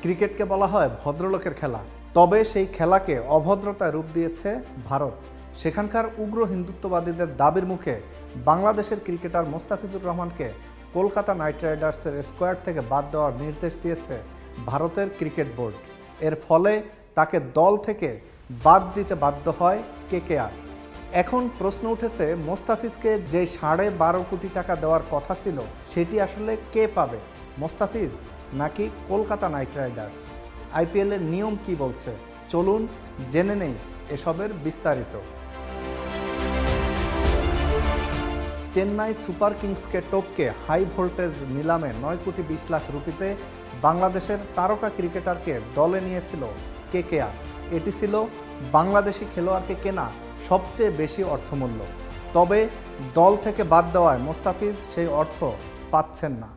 ক্রিকেটকে বলা হয় ভদ্রলোকের খেলা, তবে সেই খেলাকে অভদ্রতায় রূপ দিয়েছে ভারত। সেখানকার উগ্র হিন্দুত্ববাদীদের দাবির মুখে বাংলাদেশের ক্রিকেটার মোস্তাফিজুর রহমানকে কলকাতা নাইট রাইডার্সের স্কোয়াড থেকে বাদ দেওয়ার নির্দেশ দিয়েছে ভারতের ক্রিকেট বোর্ড। এর ফলে তাকে দল থেকে বাদ দিতে বাধ্য হয় কেকেআর। এখন প্রশ্ন উঠেছে, মোস্তাফিজকে যে 12.5 কোটি টাকা দেওয়ার কথা ছিল সেটি আসলে কে পাবে, মোস্তাফিজ নাকি কলকাতা নাইট রাইডার্স? আইপিএলের নিয়ম কি বলছে, চলুন জেনে নেই এসবের বিস্তারিত। চেন্নাই সুপার কিংসকে টপকে হাই ভোল্টেজ নিলামে 9.20 কোটি রুপিতে বাংলাদেশের তারকা ক্রিকেটারকে দলে নিয়েছিল কেকেআর। এটি ছিল বাংলাদেশি খেলোয়াড়কে কেনা সবচেয়ে বেশি অর্থমূল্য। তবে দল থেকে বাদ দেওয়ায় মোস্তাফিজ সেই অর্থ পাচ্ছেন না।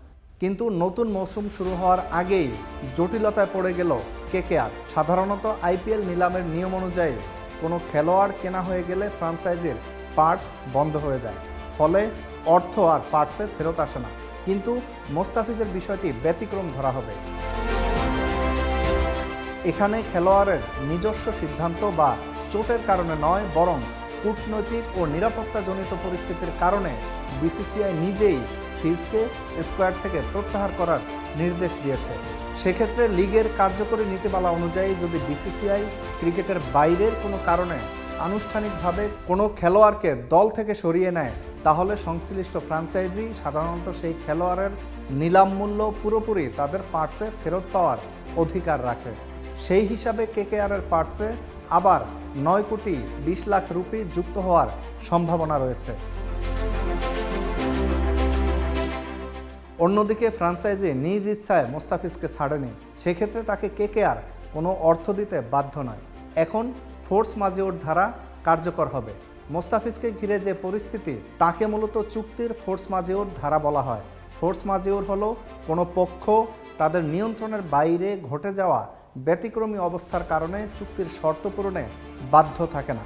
কিন্তু নতুন মৌসুম শুরু হওয়ার আগেই জটিলতায় পড়ে গেল কেকেআর। সাধারণত আইপিএল নিলামের নিয়ম অনুযায়ী কোনো খেলোয়াড় কেনা হয়ে গেলে ফ্র্যাঞ্চাইজির পার্স বন্ধ হয়ে যায়, ফলে অর্থ আর পার্সে ফেরত আসে না। কিন্তু মোস্তাফিজের বিষয়টি ব্যতিক্রম ধরা হবে। এখানে খেলোয়াড়ের নিজস্ব সিদ্ধান্ত বা চোটের কারণে নয়, বরং কূটনৈতিক ও নিরাপত্তাজনিত পরিস্থিতির কারণে বিসিসিআই নিজেই ফিজকে স্কোয়াড থেকে প্রত্যাহার করার নির্দেশ দিয়েছে। সেক্ষেত্রে লিগের কার্যকরী নীতিমালা অনুযায়ী যদি বিসিসিআই ক্রিকেটের বাইরের কোনো কারণে আনুষ্ঠানিকভাবে কোনো খেলোয়াড়কে দল থেকে সরিয়ে নেয়, তাহলে সংশ্লিষ্ট ফ্র্যাঞ্চাইজি সাধারণত সেই খেলোয়াড়ের নিলাম মূল্য পুরোপুরি তাদের পার্সে ফেরত পাওয়ার অধিকার রাখে। সেই হিসাবে কেকেআরের পার্সে আবার 9.20 কোটি রুপি যুক্ত হওয়ার সম্ভাবনা রয়েছে। অন্যদিকে ফ্র্যাঞ্চাইজি নিজ ইচ্ছায় মোস্তাফিজকে ছাড়েনি, সেক্ষেত্রে তাকে কেকেআর কোনো অর্থ দিতে বাধ্য নয়। এখন ফোর্স মাজেউর ধারা কার্যকর হবে। মোস্তাফিজকে ঘিরে যে পরিস্থিতি, তাকে মূলত চুক্তির ফোর্স মাজেউর ধারা বলা হয়। ফোর্স মাজেউর হলো কোনো পক্ষ তাদের নিয়ন্ত্রণের বাইরে ঘটে যাওয়া ব্যতিক্রমী অবস্থার কারণে চুক্তির শর্ত পূরণে বাধ্য থাকে না।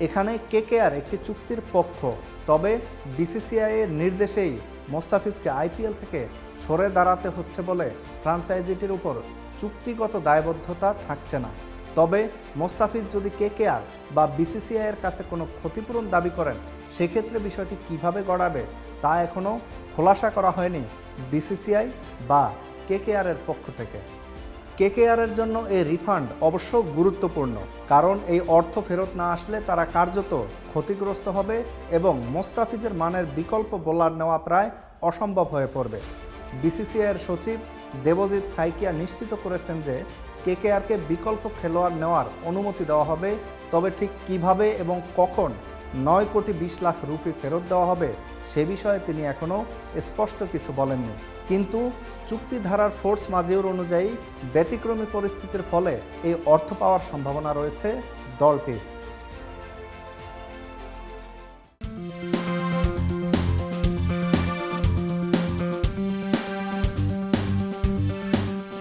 এখানে কেকেআর একটি চুক্তির পক্ষ, তবে বিসিসিআই এর নির্দেশেই মোস্তাফিজকে আইপিএল থেকে সরে দাঁড়াতে হচ্ছে বলে ফ্র্যাঞ্চাইজিটির উপর চুক্তিগত দায়বদ্ধতা থাকছে না। তবে মোস্তাফিজ যদি কেকেআর বা বিসিসিআই এর কাছে কোনো ক্ষতিপূরণ দাবি করেন, সেক্ষেত্রে বিষয়টি কিভাবে গড়াবে তা এখনও খোলাসা করা হয়নি বিসিসিআই বা কেকেআর এর পক্ষ থেকে। কেকেআরের জন্য এই রিফান্ড অবশ্য গুরুত্বপূর্ণ, কারণ এই অর্থ ফেরত না আসলে তারা কার্যত ক্ষতিগ্রস্ত হবে এবং মোস্তাফিজের মানের বিকল্প বোলার নেওয়া প্রায় অসম্ভব হয়ে পড়বে। বিসিসিআইয়ের সচিব দেবজিৎ সাইকিয়া নিশ্চিত করেছেন যে কেকেআরকে বিকল্প খেলোয়াড় নেওয়ার অনুমতি দেওয়া হবে, তবে ঠিক কিভাবে এবং কখন 9.20 কোটি রুপি ফেরত দেওয়া হবে সে বিষয়ে তিনি এখনও স্পষ্ট কিছু বলেননি। কিন্তু চুক্তিধারার ফোর্স মাজেউর অনুযায়ী ব্যতিক্রমী পরিস্থিতির ফলে এই অর্থ পাওয়ার সম্ভাবনা রয়েছে দলটির।